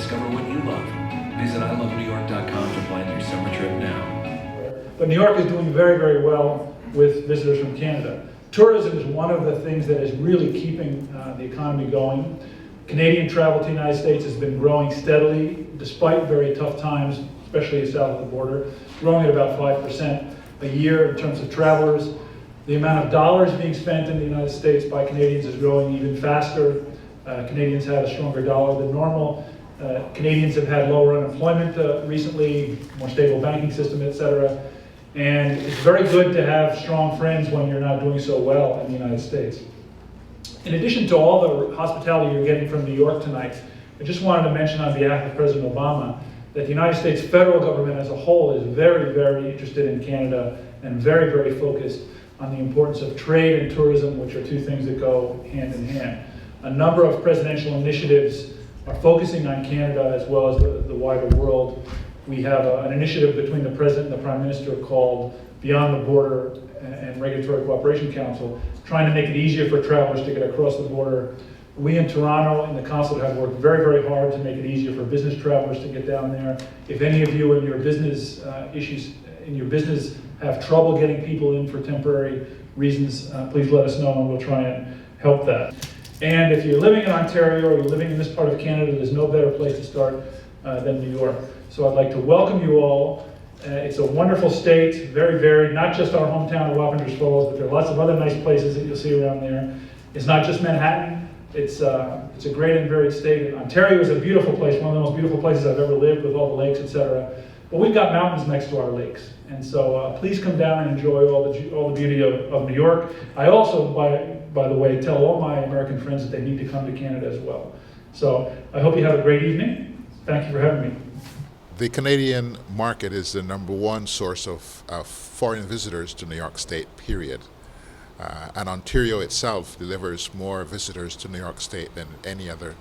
discover what you love. Visit ilovenewyork.com to plan your summer trip now. But New York is doing very, very well with visitors from Canada. Tourism is one of the things that is really keeping the economy going. Canadian travel to the United States has been growing steadily, despite very tough times, especially south of the border, growing at about 5% a year in terms of travelers. The amount of dollars being spent in the United States by Canadians is growing even faster. Canadians have a stronger dollar than normal. Canadians have had lower unemployment recently, more stable banking system, etc. And it's very good to have strong friends when you're not doing so well in the United States. In addition to all the hospitality you're getting from New York tonight, I just wanted to mention on behalf of President Obama that the United States federal government as a whole is very, very interested in Canada and very, very focused on the importance of trade and tourism, which are two things that go hand in hand. A number of presidential initiatives are focusing on Canada as well as the wider world. We have an initiative between the President and the Prime Minister called Beyond the Border and Regulatory Cooperation Council, trying to make it easier for travelers to get across the border. We in Toronto in the Consul have worked very, very hard to make it easier for business travelers to get down there. If any of you in your business have trouble getting people in for temporary reasons, please let us know and we'll try and help that. And if you're living in Ontario or you're living in this part of Canada, there's no better place to start than New York. So I'd like to welcome you all. It's a wonderful state, very varied, not just our hometown of Lavenders Falls, but there are lots of other nice places that you'll see around there. It's not just Manhattan, it's a great and varied state. Ontario is a beautiful place, one of the most beautiful places I've ever lived with all the lakes, etc. But we've got mountains next to our lakes. And so please come down and enjoy all the beauty of New York. I also, by the way, tell all my American friends that they need to come to Canada as well. So I hope you have a great evening. Thank you for having me. The Canadian market is the number one source of foreign visitors to New York State, period. And Ontario itself delivers more visitors to New York State than any other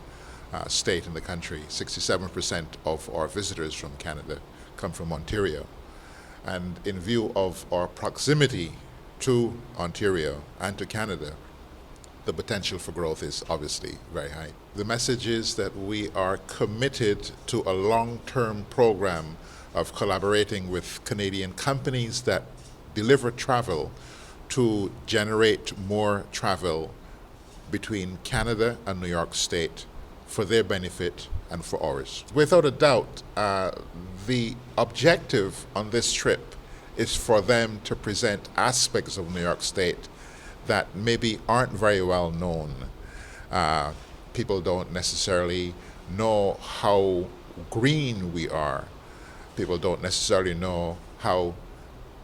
state in the country. 67% of our visitors from Canada come from Ontario. And in view of our proximity to Ontario and to Canada, the potential for growth is obviously very high. The message is that we are committed to a long-term program of collaborating with Canadian companies that deliver travel to generate more travel between Canada and New York State for their benefit and for ours. Without a doubt, the objective on this trip is for them to present aspects of New York State that maybe aren't very well known. People don't necessarily know how green we are. People don't necessarily know how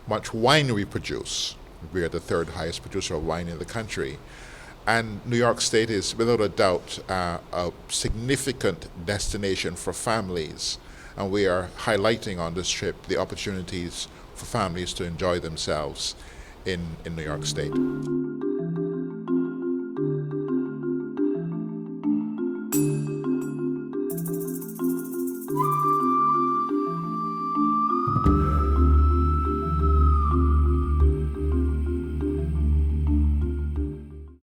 much wine we produce. We are the third highest producer of wine in the country. And New York State is, without a doubt, a significant destination for families. And we are highlighting on this trip the opportunities for families to enjoy themselves in New York State.